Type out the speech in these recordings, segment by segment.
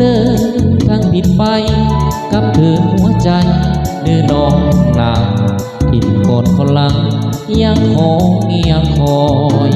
เดินทางผิดไปกับเธอหัวใจเดินน้องนางกินกอดคนหลังยังคอย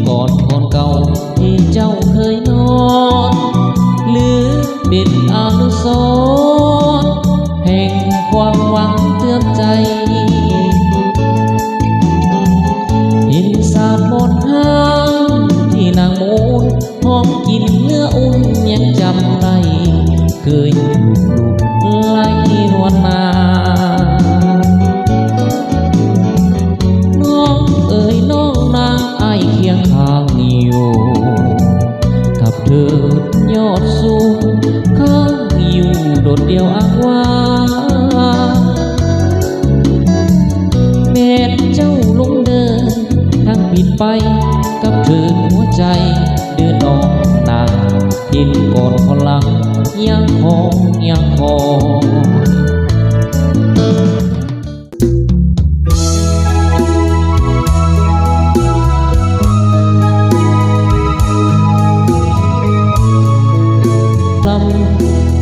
ก่อนคนเก่าที่เจ้าเคยนอนหรือเป็นอนุสรณ์แห่งความหวังเตือนใจหินสาดหมดห้างที่นางมูลหอมกินเนื้ออุ่นยังจำได้เคยลูกไล่นวลนาน้องเอ๋ยน้องนางไอเคียงข้างอยู่กับเธอยอดสูงข้างอยู่โดดเดี่ยวอ้างว้างแม้เจ้าลงเดินทางผิดไปกับเธอหัวใจเดินออกนางเห็นก่อนคนหลังยังคอย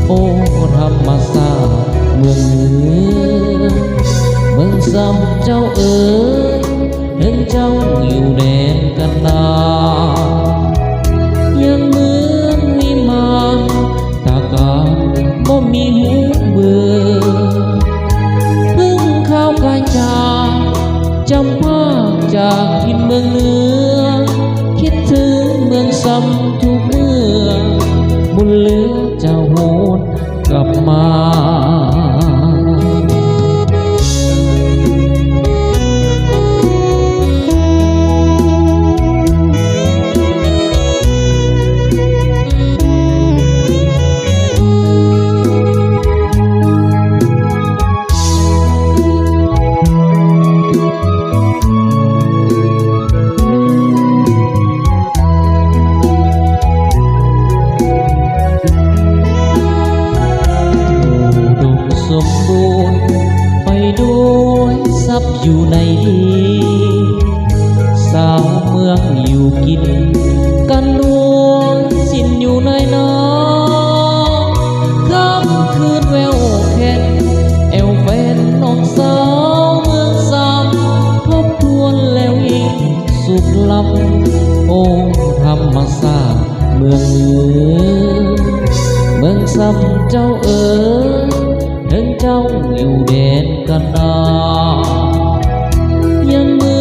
โอ้ธรรมศาสตร์เมืองเหนือเมืองซ้ำเจ้าเอ๋ยเห็นเจ้าอยู่แดนกันดายังเหมือนวิมานตากาบ่มีหูเบื่อพึ่งข้าวกายจากจำภาคจากทินเมืองเหนือคิดถึงเมืองซ้ำทุกเมื่อบุญเหลือเจ้าโหดกลับมาสมบูรณ์ไปด้วยทรัพย์อยู่ในดีสาวเมืองอยู่กินกันรวนสิ้นอยู่ในน้ำค่ำคืนแววแค่แอวแฟนน้องสาวเมืองซ้ำทบทวนแล้วอีกสุขล้ำโอ้ธรรมศาสตร์เมืองเหนือเมืองซ้ำเจ้าเอ๋ยถึงเจ้าอยู่แดนกันดายังเหมื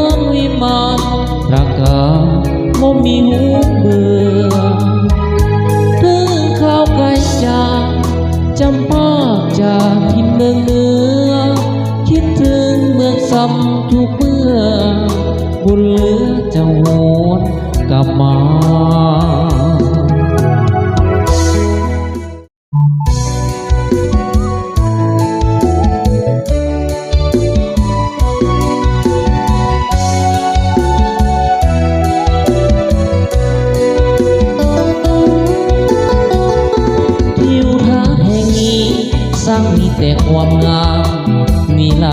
อนวิมานตรากาบ่มีหูเบื่อถึงข้าวไก่จากจำภาคจากทินเมืองเหนือคิดถึงเมืองซ้ำทุกเมื่อบุญเหลือเจ้าโหดกลับมา แต่ความงามมีไหล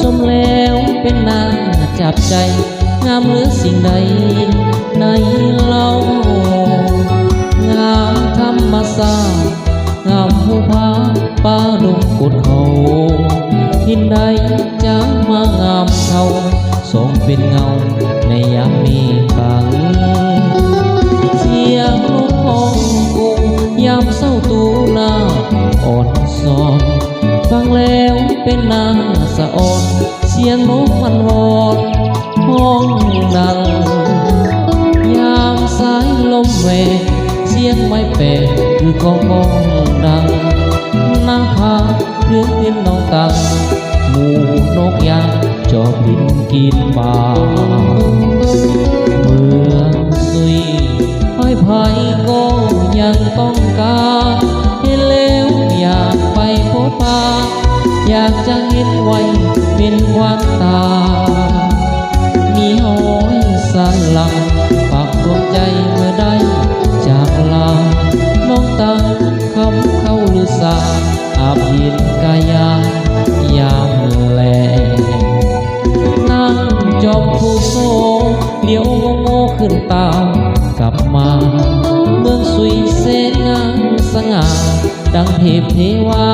สมแล้วเป็นนางจับใจงามเหลือสิ่งใดในเล่างามธรรมศาสตร์งามภูผาป่าดงกดเขาทินใดจะมางามเท่าสมเป็นเงาในยามมีบังเสียงนกห้องกุ้งยามเศร้าตูนาอ่อนสอนฟังแล้วเป็นนางสะอ่อนเสียงนกมันวอนห้องดังยามสายลมแหวกเสียงไม้แปดคือกองดังนางพาเรื่องดินน้องตังหมู่นกยางจอบดินกินป่าเมืองซุยห้อย ภัยก็ยังต้องการเห็นแล้วอยากไปพบปะอยากจะเห็นไว้เป็นควันตามีห้อยสันหลังปักดวงใจเมื่อได้จากลาน้องตั้งคำเข้าหรือสาอาบยินกายายามแลนั่งจอมผู้โซเลี้ยวโง่ขึ้นตามกลับมาเมืองสุยเสนงามสง่าดังเทพเทวา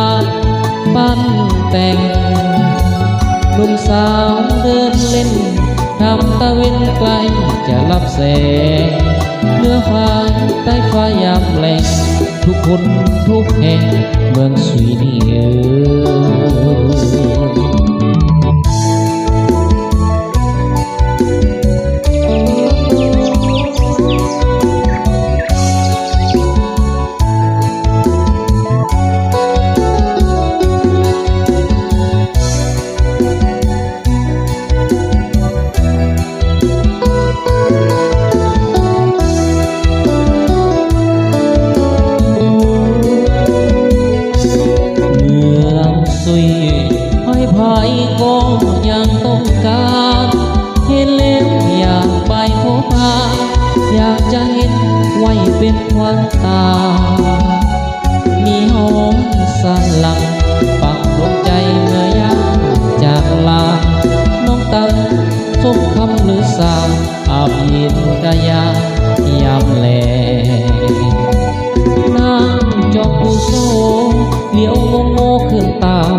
ปั้นแต่งหนุ่มสาวเดินเล่นทำตะเวนไกลจะรับแสงเนื้อฟ้าใต้ฟ้ายามแหลงทุกคนทุกแห่งเมืองสุยนี่ก็ยังต้องการเห็นแล้วอยากไปพบปะอยากจะเห็นไว้เป็นควันตามีหอมสันหลังปักดวงใจเมื่อยามจากลาน้องตั้งสมคำหรือสาอาบยินกายายามแลนั่งจอผู้โซเลี้ยวโง่ขึ้นตาม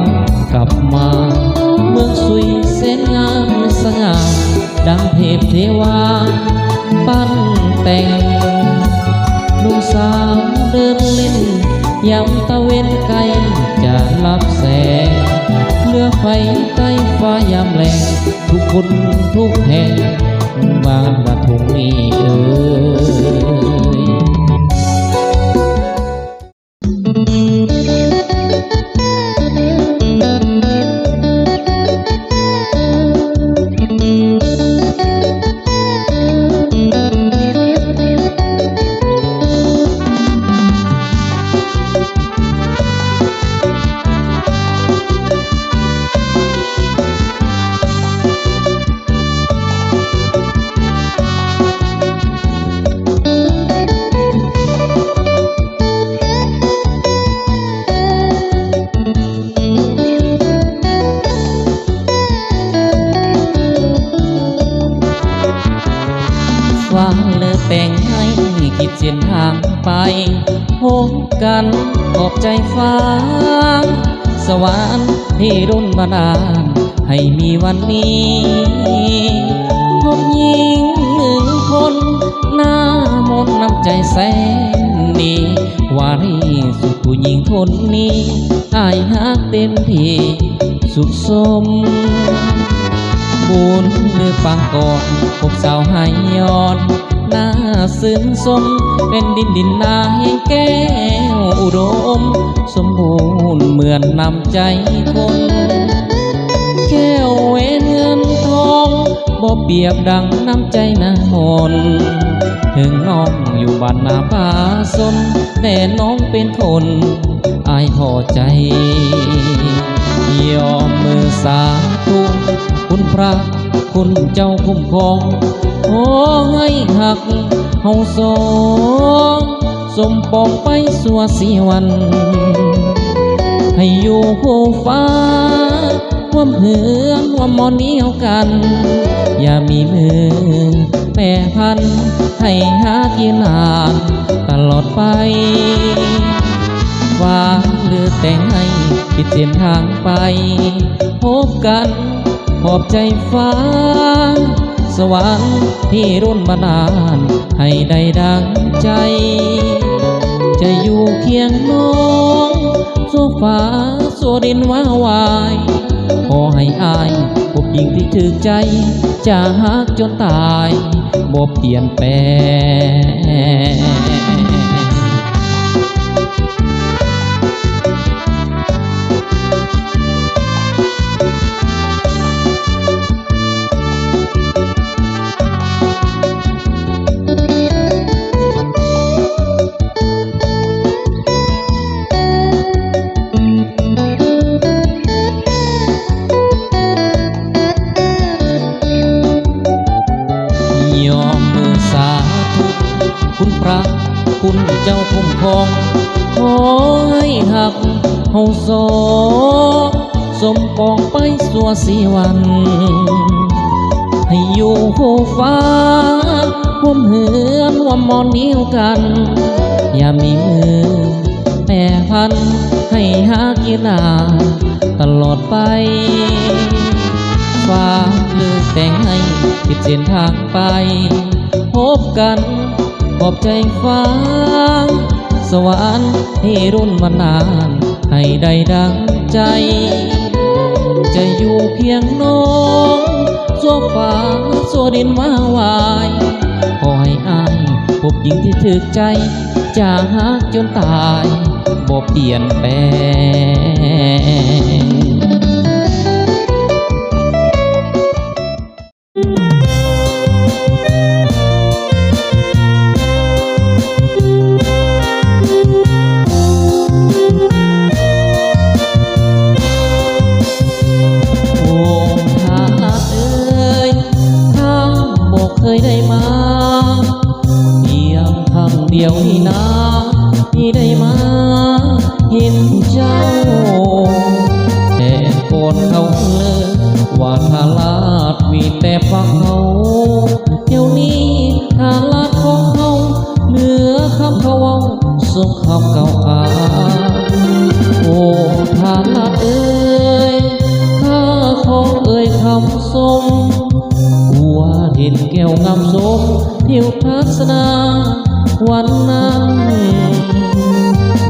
กลับมาเมืองสุยเส้นงามสง่าดังเทพเทวาปั้นแต่งหนุ่มสาวเดินเล่นยามตะเวนไกลจะรับแสงเลือไฟใต้ฟ้ายามแลงทุกคนทุกแห่งบางกระทงนี้ฟ้าเลือแต่งให้คิดเส้นทางไปพบกันขอบใจฟ้าสวรรค์ที่รุ่นบันดาลให้มีวันนี้พบหญิงหนึ่งคนหน้ามนต์น้ำใจแสนดีวารีสุดผู้หญิงคนนี้อายฮักเต็มที่สุขสมบุญหรือฟังก่อนพบสาวให้ย้อนหน้าซึ้งสมเป็นดินนาแห่งแก้วอุดมสมบูรณ์เหมือนนำใจคนแก้วเวนเงินทองบ่เปรียบดังน้ำใจนางมนถึงน้องอยู่บ้านนาป่าสนแต่น้องเป็นคนอายพอใจยอมมือสาธุคุณพระคุณเจ้าคุ้มครองขอให้หักเฮาสองสมปองไปสัวสีวันให้อยู่คู่ฟ้าความเหืองความมอนเหนียวกันอย่ามีมือแปรพันให้หากินนานตลอดไปฟ้าหรือแต่งให้ปิดเส้นทางไปพบกันขอบใจฟ้าสวรรค์ที่รุ่นบันดาลให้ได้ดังใจจะอยู่เคียงน้องสู้ฟ้าสู้ดินว้าวายขอให้อายพบหญิงที่ถึกใจจะฮักจนตายบ่เปลี่ยนแปลง คุณเจ้าคุ้มครองขอให้หักเฮาสองสมปองไปสัวสีวันให้อยู่คู่ฟ้าร่วมเหือนร่วมมอนนิ้วกันอย่ามีมือแปรพันให้หากีฬาตลอดไปฟ้าเลือกแต่งให้ติดเส้นทางไปพบกันขอบใจฟ้าสวรรค์ให้รุ่นมานานให้ได้ดังใจจะอยู่เพียงน้องสัวฟ้าสัวดินมาวายขอให้อายพบหญิงที่ถึกใจจะหักจนตายบ่เปลี่ยนแปลงเคยได้มาเพียงครั้งเดียวนี่นะที่ได้มาเห็นเจ้าแต่ก่อนเขาเลยว่าทาลาดมีแต่ฟังเขาเดี๋ยวนี้ทาลาดของเขาเหลือคำเขาเอาส่งคำเก่าขาโอ้ทาลาดเอ้ยข้าขอเอ่ยคำทรงเห็นแก้วงามสมทิวทัศนาวันนั้น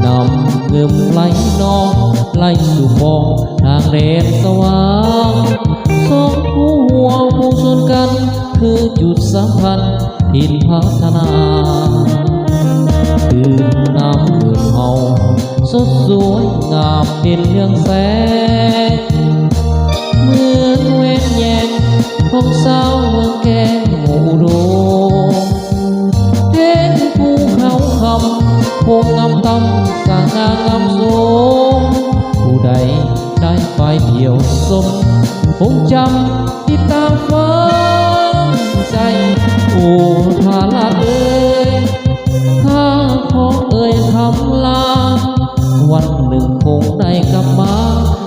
นำเงิมไหลนองไหลสู่ฟองทางเดนสว่างสองผู้หัวผู้ชนกันคือจุดสำคัญถิ่นพัฒนาคือน้ำเงินเฮาสดสวยงามเด่นเรื่องแสงเหมือนเวทแยงของสาวเมืองแก่หมู่โดเห็นภูเขาคำพงงามตำสางงามสูงผู้ใดได้ไปเที่ยวสมคงจำที่ตามฝันใจโอ้ทาลาเอ้ยข้าขอเอ่ยคำลาวันหนึ่งคงได้กลับมา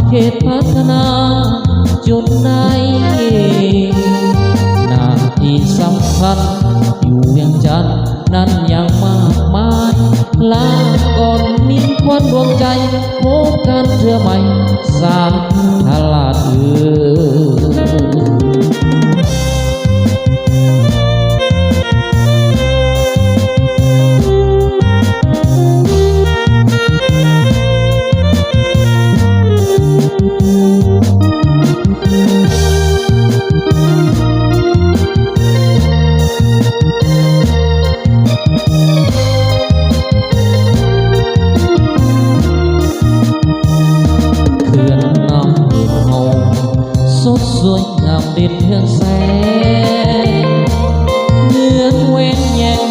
เขตพัฒนาจุดไหนหน้าที่สำคัญอยู่เวียงจันทน์นั้นยังมากมายลาก่อนนิ่งควันดวงใจพบกันเทื่อใหม่สามทลาดสวยงามเด่นเรืองแสงเหมือนเว้นแยง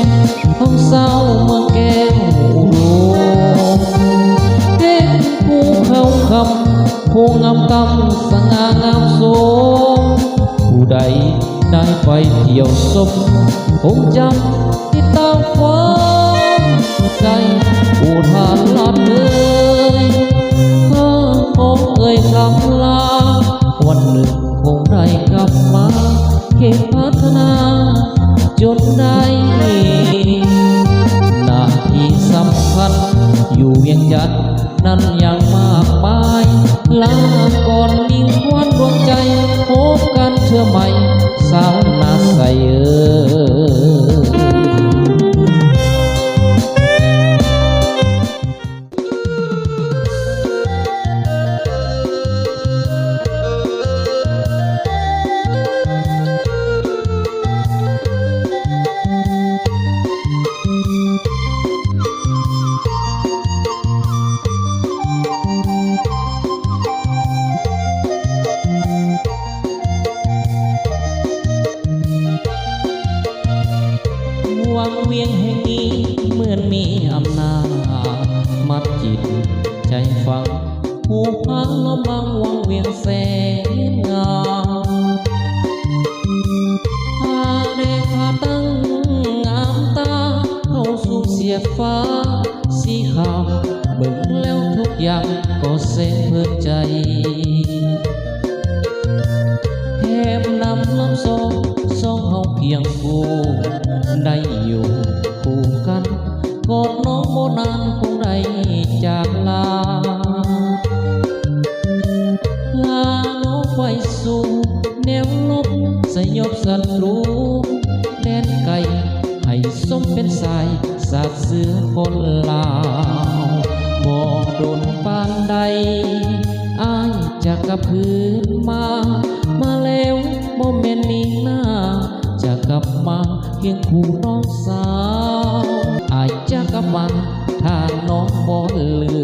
ของเศร้าเมืองแก้วอุดมเห็นภูเขาคำภูงามตำสง่างามสูงผู้ใดได้ไปเที่ยวสมคงจำที่ตามฝันใจผู้ทานลาดเลยข้าขอเอ่ยคำลาวันหนึ่งคงได้กลับมาเขตพัฒนาจนได้หน้าที่สำคัญอยู่เวียงจันทน์นั้นยังมากมายลาก่อนนิ่งควันดวงใจพบกันเทื่อใหม่สาวนาใสวังเวียงแห่งนี้เหมือนมีอำนาจมัดจิตใจฟังผู้พันล้อมบังวังเวียงแสนงามผ้าแดงผ้าตั้งงามตาเข้าสู่เสียดฟ้า าสีขาวเบิ่งแล้วทุกอย่างก็เสเพลิดใจแถมนำลำสองเฮาเพียงคู่ได้อยู่คู่กันกอดน้องโบนานคงได้จากลาน้องไว้สู่แนวลบสยบศัตรูแดนไกลให้สมเป็นสายสาดเสือคนลาวบ่โดนปานใดอายจะกลับคืนมาแล้วบ่แม่นนิ่งหน้าจะกลับมาเคียงคู่น้องสาวอายจะกลับมาถ้าน้องบ่ลื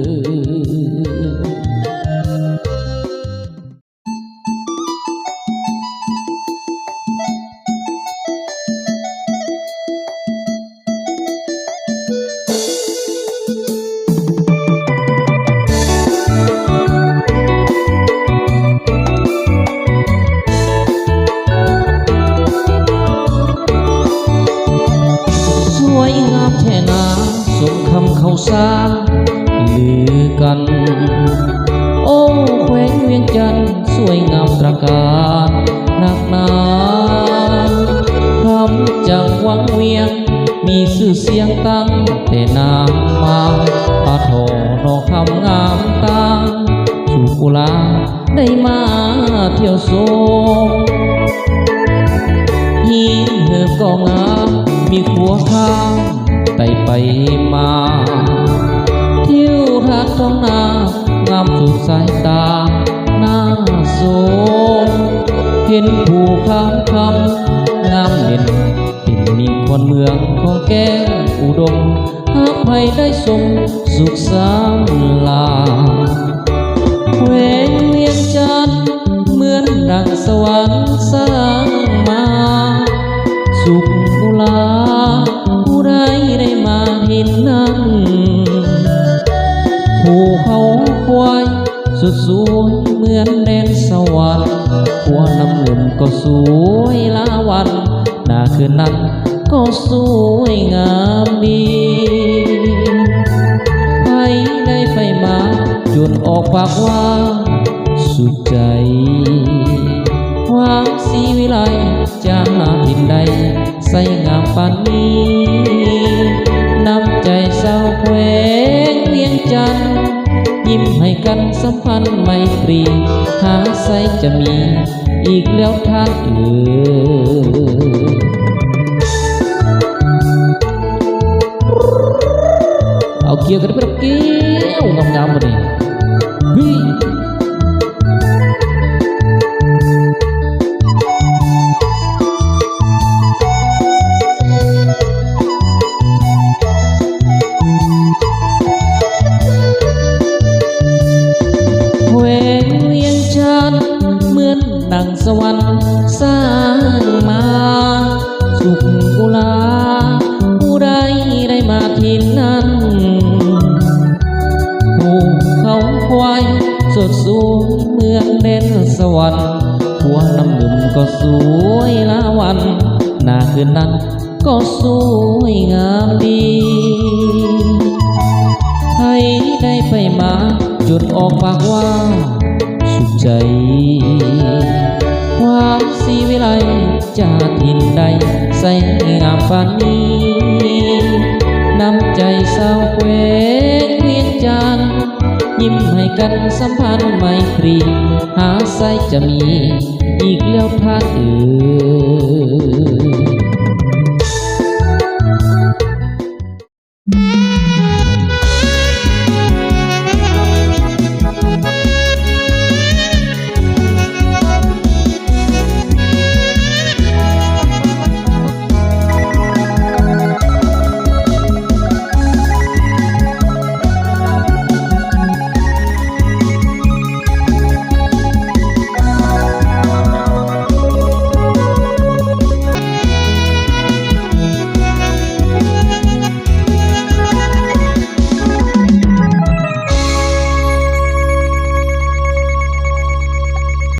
มเขาสร้างลือกันโอ้แขวงเวียงจันทร์สวยงามตระการหนักหนาคำจากวังเวียงมีชื่อเสียงตั้งแต่นานมาปาทอนอคำงามตาสุกุลาได้มาเที่ยวชมหินเหือบก็งามมีขัวข้างไต่ไปมาทิวทัศน์ท้องนางามสุดสายตาหน้าโสมเห็นภูเขาคำงามเด่นเป็นมิ่งคนเมืองของแก้วอุดมหากใครได้สมสุขสำลาแขวงเวียงจันทร์เหมือนดังสวรรค์สร้างมาสุขกุลาผู้ใดได้มาเห็นนั้นภูเขาควายสุดสวยเหมือนแดนสวรรค์หัวน้ำเงินก็สวยลาวันหน้าคืนนั้นก็สวยงามดีใครได้ไฟมาจนออกปากว่าสุดใจความสีวิไลจะหาทินใดใส่งามปานนี้น้ำใจสาวแขวงเวียงจันทร์ยิ้มให้กันสัมพันธ์ไมตรีหาใส่จะมีอีกแล้วท่านเอาเกี่ยวกันไปเกี่ยวงามๆมาดิดังสวรรค์สร้างมาสุขกุลาผู้ใดได้มาที่นั้นภูเขาควายสดสวยเมืองเด่นสวรรค์หัวน้ำเงินก็สวยละวันหน้าคืนนั้นก็สวยงามดีให้ได้ไปมาจุดออกปากว่าสุขใจความสีวิไลจะทินใดใส่งามปานนี้น้ำใจสาวแขวงเวียงจันทร์ยิ้มให้กันสัมพันธ์ไมตรีหาใส่จะมีอีกแล้วท่าน